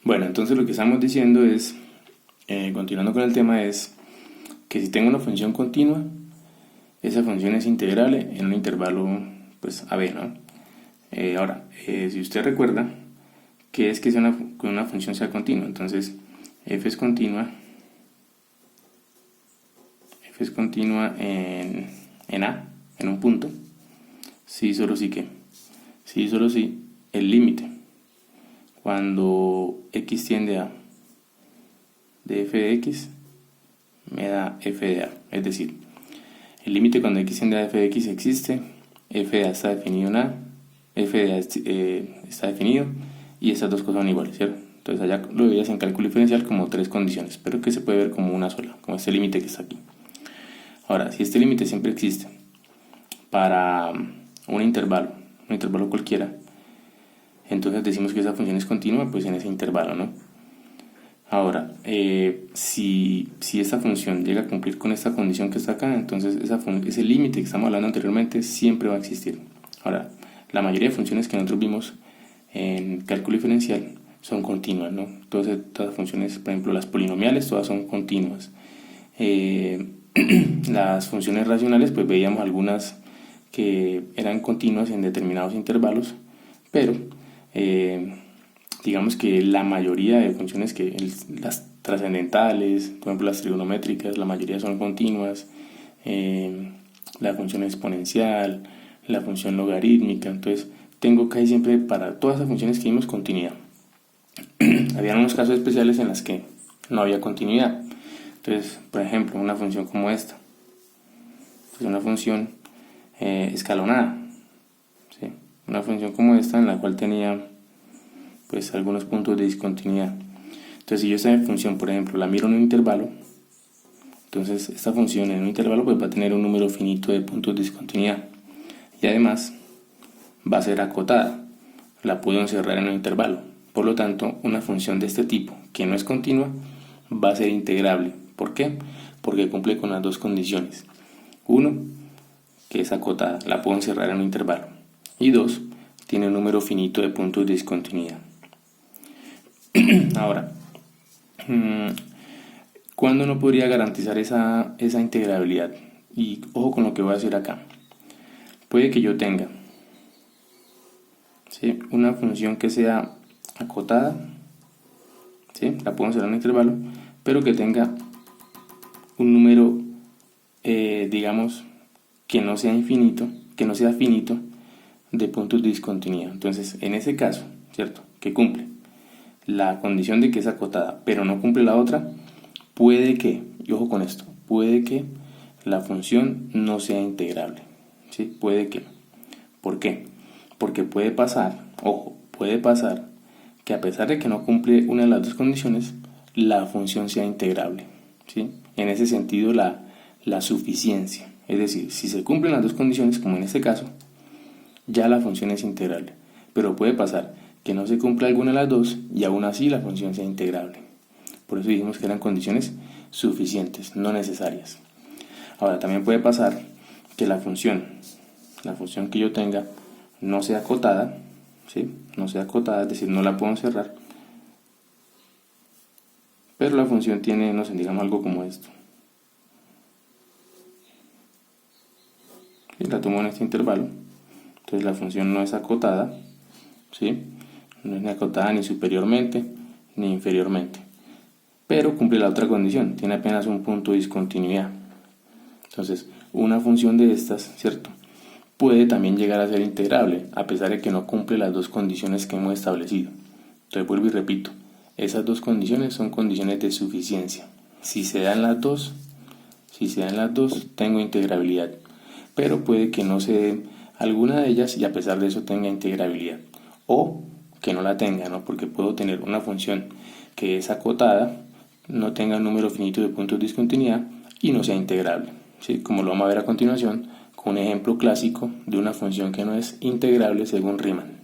Bueno, entonces lo que estamos diciendo es, continuando con el tema, es que si tengo una función continua, esa función es integrable en un intervalo pues AB, ¿no? Ahora, si usted recuerda, ¿qué es que una función sea continua? Entonces, f es continua en A, en un punto, si solo si que, si solo si el límite cuando x tiende a de f de x me da f de a, es decir, el límite cuando x tiende a f de x existe, f de a está definido en A, f de a está definido y estas dos cosas son iguales, ¿cierto? Entonces allá lo veías en cálculo diferencial como tres condiciones, pero que se puede ver como una sola, como este límite que está aquí. Ahora, si este límite siempre existe para un intervalo cualquiera, entonces decimos que esa función es continua pues en ese intervalo, ¿no? Ahora, si esta función llega a cumplir con esta condición que está acá, entonces ese límite que estamos hablando anteriormente siempre va a existir. Ahora, la mayoría de funciones que nosotros vimos en cálculo diferencial son continuas, ¿no? Todas estas funciones, por ejemplo, las polinomiales, todas son continuas. Las funciones racionales, pues veíamos algunas que eran continuas en determinados intervalos, pero digamos que la mayoría de funciones las trascendentales, por ejemplo las trigonométricas, la mayoría son continuas, la función exponencial, la función logarítmica, entonces tengo casi siempre para todas las funciones que vimos continuidad. Habían unos casos especiales en los que no había continuidad. Entonces, por ejemplo, una función como esta, es una función escalonada, ¿sí? Una función como esta en la cual tenía pues algunos puntos de discontinuidad. Entonces, si yo esta función, por ejemplo, la miro en un intervalo, entonces esta función en un intervalo pues va a tener un número finito de puntos de discontinuidad y además va a ser acotada, la puedo encerrar en un intervalo. Por lo tanto, una función de este tipo, que no es continua, va a ser integrable. ¿Por qué? Porque cumple con las dos condiciones. Uno, que es acotada, la puedo encerrar en un intervalo. Y dos, tiene un número finito de puntos de discontinuidad. Ahora, ¿cuándo no podría garantizar esa integrabilidad? Y ojo con lo que voy a decir acá. Puede que yo tenga, ¿sí?, una función que sea acotada, ¿sí?, la puedo encerrar en un intervalo, pero que tenga un número, digamos, que no sea infinito, que no sea finito de puntos de discontinuidad. Entonces, en ese caso, ¿cierto?, que cumple la condición de que es acotada, pero no cumple la otra, puede que, y ojo con esto, puede que la función no sea integrable, ¿sí? Puede que. ¿Por qué? Porque puede pasar, ojo, puede pasar que a pesar de que no cumple una de las dos condiciones, la función sea integrable, ¿sí? En ese sentido, la suficiencia. Es decir, si se cumplen las dos condiciones, como en este caso, ya la función es integrable. Pero puede pasar que no se cumpla alguna de las dos y aún así la función sea integrable. Por eso dijimos que eran condiciones suficientes, no necesarias. Ahora, también puede pasar que la función que yo tenga no sea acotada, ¿sí? No sea acotada, es decir, no la puedo encerrar, pero la función tiene, no sé, digamos algo como esto. ¿Sí? La tomo en este intervalo, entonces la función no es acotada, ¿sí? No es ni acotada ni superiormente ni inferiormente, pero cumple la otra condición, tiene apenas un punto de discontinuidad. Entonces, una función de estas, ¿cierto?, puede también llegar a ser integrable, a pesar de que no cumple las dos condiciones que hemos establecido. Entonces, vuelvo y repito, esas dos condiciones son condiciones de suficiencia. Si se dan las dos, tengo integrabilidad, pero puede que no se dé alguna de ellas y a pesar de eso tenga integrabilidad. O que no la tenga, ¿no? Porque puedo tener una función que es acotada, no tenga un número finito de puntos de discontinuidad y no sea integrable, ¿sí? Como lo vamos a ver a continuación con un ejemplo clásico de una función que no es integrable según Riemann.